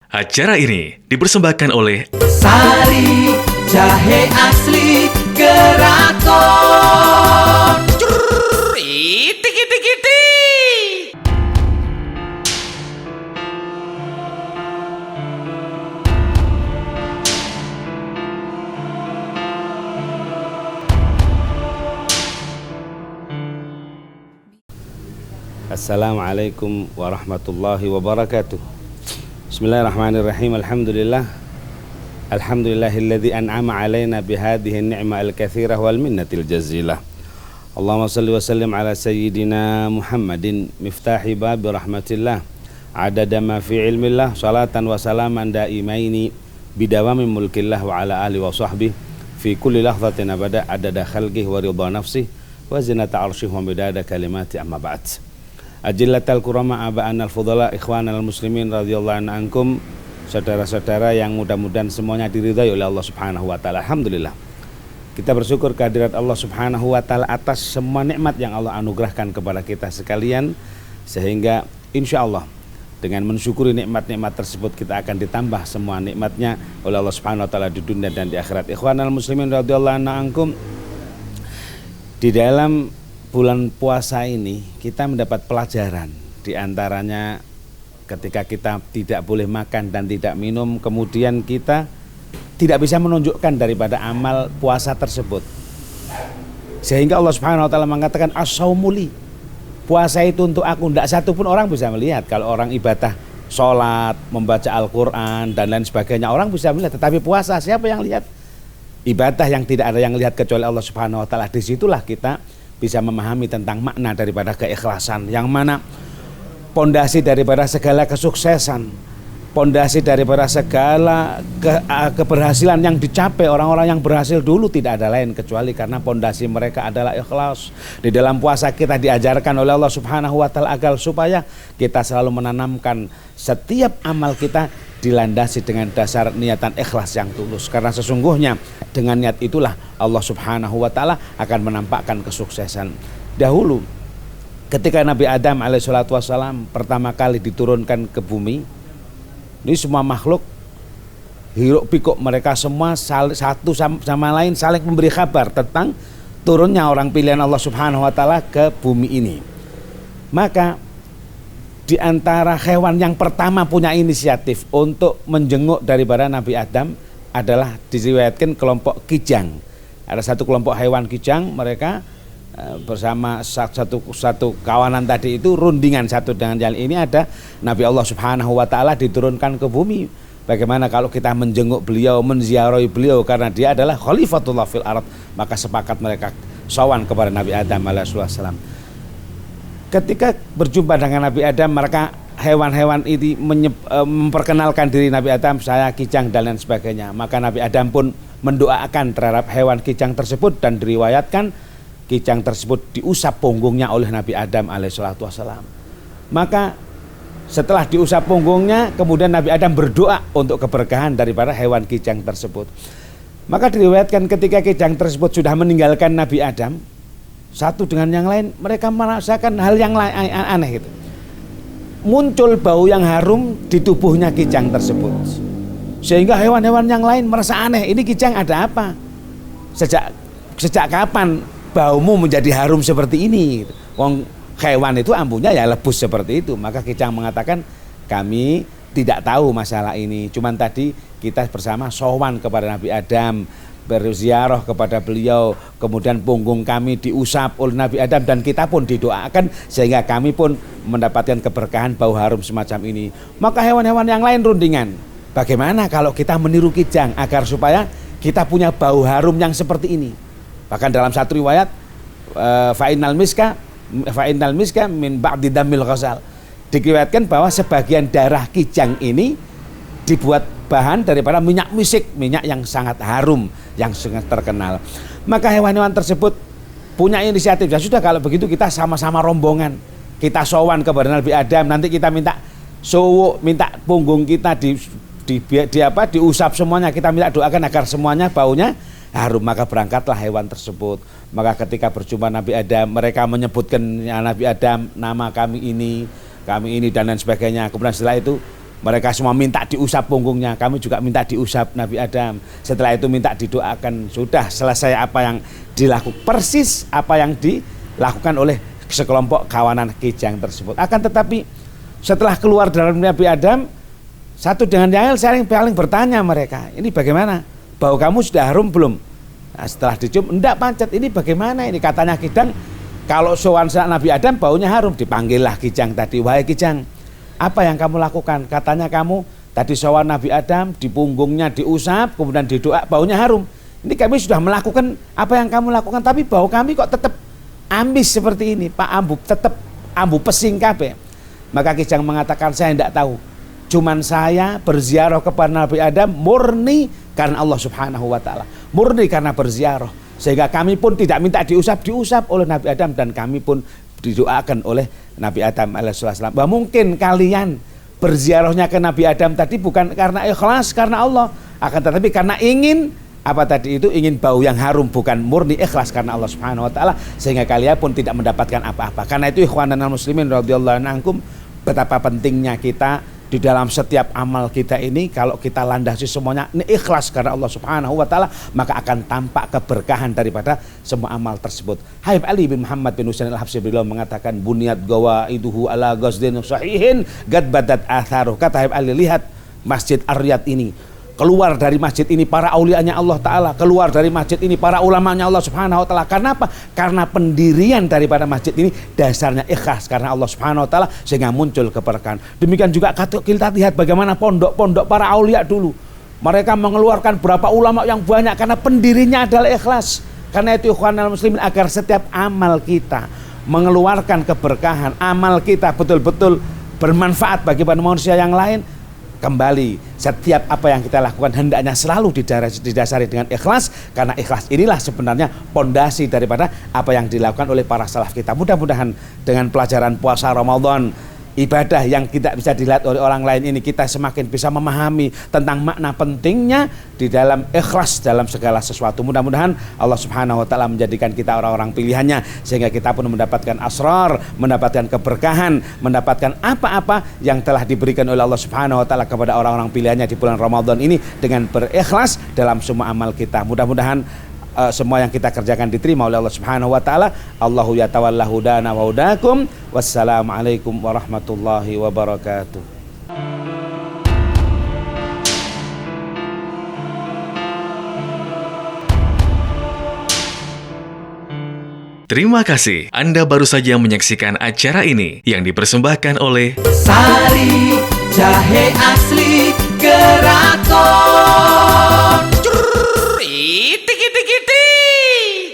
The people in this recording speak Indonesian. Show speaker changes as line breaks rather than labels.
Acara ini dipersembahkan oleh
Sari Jahe Asli Keraton.
Itik.
Assalamualaikum warahmatullahi wabarakatuh. Bismillahirrahmanirrahim. Alhamdulillahilladzi an'ama alaina bihadhihi an-ni'mah al-katsirah wal minnatil jazilah. Allahumma shalli wa sallim ala sayyidina Muhammadin miftahi babi rahmatillah adada ma fi ilmillah salatan wa salaman daimaini bidawami mulkillah wa ala alihi wa sahbihi fi kulli lahzatin abada adada khalqihi wa ridha nafsihi wa zinata arsyihi wa midada kalimati amma ba'd. Ajillatal kurama aba'an al-fudhala ikhwanal muslimin radhiyallahu ankum, saudara-saudara yang mudah-mudahan semuanya diridhai oleh Allah Subhanahu wa taala. Alhamdulillah. Kita bersyukur kehadirat Allah Subhanahu wa taala atas semua nikmat yang Allah anugerahkan kepada kita sekalian, sehingga insyaallah dengan mensyukuri nikmat-nikmat tersebut kita akan ditambah semua nikmatnya oleh Allah Subhanahu wa taala di dunia dan di akhirat. Ikhwanal muslimin radhiyallahu ankum, di dalam bulan puasa ini kita mendapat pelajaran, di antaranya ketika kita tidak boleh makan dan tidak minum, kemudian kita tidak bisa menunjukkan daripada amal puasa tersebut, sehingga Allah Subhanahu wa taala mengatakan as-saumuli, puasa itu untuk aku. Tidak satu pun orang bisa melihat. Kalau orang ibadah sholat, membaca Al-Quran dan lain sebagainya, orang bisa melihat, tetapi puasa siapa yang lihat? Ibadah yang tidak ada yang lihat kecuali Allah Subhanahu wa taala. Disitulah kita bisa memahami tentang makna daripada keikhlasan, yang mana pondasi daripada segala kesuksesan, pondasi daripada segala keberhasilan yang dicapai orang-orang yang berhasil dulu tidak ada lain kecuali karena pondasi mereka adalah ikhlas. Di dalam puasa kita diajarkan oleh Allah Subhanahu wa taala agar supaya kita selalu menanamkan setiap amal kita dilandasi dengan dasar niatan ikhlas yang tulus, karena sesungguhnya dengan niat itulah Allah Subhanahu wa taala akan menampakkan kesuksesan. Dahulu ketika Nabi Adam alaihissalatu wassalam pertama kali diturunkan ke bumi, ini semua makhluk hiruk pikuk mereka semua satu sama lain saling memberi kabar tentang turunnya orang pilihan Allah Subhanahu wa taala ke bumi ini. Maka di antara hewan yang pertama punya inisiatif untuk menjenguk daripada Nabi Adam adalah diriwayatkan kelompok kijang. Ada satu kelompok hewan kijang, mereka bersama satu kawanan tadi itu rundingan satu dengan yang ini. Ada Nabi Allah Subhanahu wa taala diturunkan ke bumi. Bagaimana kalau kita menjenguk beliau, menziarahi beliau, karena dia adalah khalifatullah fil ardh. Maka sepakat mereka sowan kepada Nabi Adam alaihissalam. Ketika berjumpa dengan Nabi Adam, mereka hewan-hewan ini memperkenalkan diri Nabi Adam, saya kijang dan lain sebagainya. Maka Nabi Adam pun mendoakan terhadap hewan kijang tersebut, dan diriwayatkan kijang tersebut diusap punggungnya oleh Nabi Adam alaihissalatu wassalam. Maka setelah diusap punggungnya, kemudian Nabi Adam berdoa untuk keberkahan daripada hewan kijang tersebut. Maka diriwayatkan ketika kijang tersebut sudah meninggalkan Nabi Adam, satu dengan yang lain mereka merasakan hal yang aneh gitu. Muncul bau yang harum di tubuhnya kijang tersebut, sehingga hewan-hewan yang lain merasa aneh, ini kijang ada apa? Sejak kapan baumu menjadi harum seperti ini? Wong hewan itu ampunya ya lebus seperti itu. Maka kijang mengatakan, kami tidak tahu masalah ini, cuman tadi kita bersama sowan kepada Nabi Adam, berziarah kepada beliau, kemudian punggung kami diusap oleh Nabi Adam dan kita pun didoakan sehingga kami pun mendapatkan keberkahan bau harum semacam ini. Maka hewan-hewan yang lain rundingan, bagaimana kalau kita meniru kijang agar supaya kita punya bau harum yang seperti ini. Bahkan dalam satu riwayat, fa'innal miska min ba'di damil ghazal, diriwayatkan bahwa sebagian darah kijang ini dibuat bahan daripada minyak misik, minyak yang sangat harum, yang sangat terkenal. Maka hewan-hewan tersebut punya inisiatif, ya sudah kalau begitu kita sama-sama rombongan, kita sowan kepada Nabi Adam, nanti kita minta punggung kita diusap semuanya, kita minta doakan agar semuanya baunya harum. Maka berangkatlah hewan tersebut. Maka ketika berjumpa Nabi Adam, mereka menyebutkan Nabi Adam, nama kami ini dan lain sebagainya. Kemudian setelah itu Mereka semua minta diusap punggungnya, kami juga minta diusap Nabi Adam. Setelah itu minta didoakan. Sudah selesai apa yang dilakukan, persis apa yang dilakukan oleh sekelompok kawanan kijang tersebut. Akan tetapi setelah keluar dari Nabi Adam, satu dengan yang lain saling bertanya mereka, ini bagaimana? Bau kamu sudah harum belum? Nah, setelah dicium, enggak pancet, ini bagaimana? Ini katanya kijang, kalau sowan Nabi Adam baunya harum. Dipanggillah kijang tadi, wahai kijang, apa yang kamu lakukan? Katanya kamu tadi sowan Nabi Adam, di punggungnya diusap, kemudian didoa, baunya harum. Ini kami sudah melakukan apa yang kamu lakukan, tapi bau kami kok tetap ambis seperti ini, Pak Ambu, tetap ambu pesing kabeh. Maka kijang mengatakan, saya tidak tahu. Cuman saya berziarah kepada Nabi Adam murni karena Allah Subhanahu wa taala. Murni karena berziarah. Sehingga kami pun tidak minta diusap oleh Nabi Adam, dan kami pun didoakan oleh Nabi Adam alaihissalam. Bahwa mungkin kalian berziarahnya ke Nabi Adam tadi bukan karena ikhlas karena Allah, akan tetapi karena ingin apa tadi itu, ingin bau yang harum, bukan murni ikhlas karena Allah Subhanahu wa taala, sehingga kalian pun tidak mendapatkan apa-apa. Karena itu ikhwanana muslimin radhiyallahu anhum, betapa pentingnya kita di dalam setiap amal kita ini, kalau kita landasi semuanya ini ikhlas karena Allah Subhanahu wa taala, maka akan tampak keberkahan daripada semua amal tersebut. Habib Ali bin Muhammad bin Husain al-Habsyi beliau mengatakan, buniyat gawaiduhu ala ghazdin sahihin gad badat atharuh. Kata Habib Ali, lihat Masjid Ar-Riyadh ini, keluar dari masjid ini para aulianya Allah Ta'ala, keluar dari masjid ini para ulamanya Allah Subhanahu wa Ta'ala. Karena apa? Karena pendirian daripada masjid ini dasarnya ikhlas karena Allah Subhanahu wa Ta'ala, sehingga muncul keberkahan. Demikian juga kita lihat bagaimana pondok-pondok para aulia dulu, mereka mengeluarkan berapa ulama yang banyak karena pendirinya adalah ikhlas. Karena itu ikhwanal muslimin, agar setiap amal kita mengeluarkan keberkahan, amal kita betul-betul bermanfaat bagi manusia yang lain, kembali setiap apa yang kita lakukan hendaknya selalu didasari dengan ikhlas, karena ikhlas inilah sebenarnya pondasi daripada apa yang dilakukan oleh para salaf kita. Mudah-mudahan dengan pelajaran puasa Ramadan, ibadah yang tidak bisa dilihat oleh orang lain ini, kita semakin bisa memahami tentang makna pentingnya di dalam ikhlas dalam segala sesuatu. Mudah-mudahan Allah Subhanahu wa taala menjadikan kita orang-orang pilihannya, sehingga kita pun mendapatkan asrar, mendapatkan keberkahan, mendapatkan apa-apa yang telah diberikan oleh Allah Subhanahu wa taala kepada orang-orang pilihannya di bulan Ramadan ini dengan berikhlas dalam semua amal kita. Mudah-mudahan semua yang kita kerjakan diterima oleh Allah Subhanahu wa taala. Allahu yatawalla hudana wa hudakum. Wassalamualaikum warahmatullahi wabarakatuh.
Terima kasih. Anda baru saja menyaksikan acara ini yang dipersembahkan oleh
Sari jahe asli Geraton.
Tiki tiki tiki.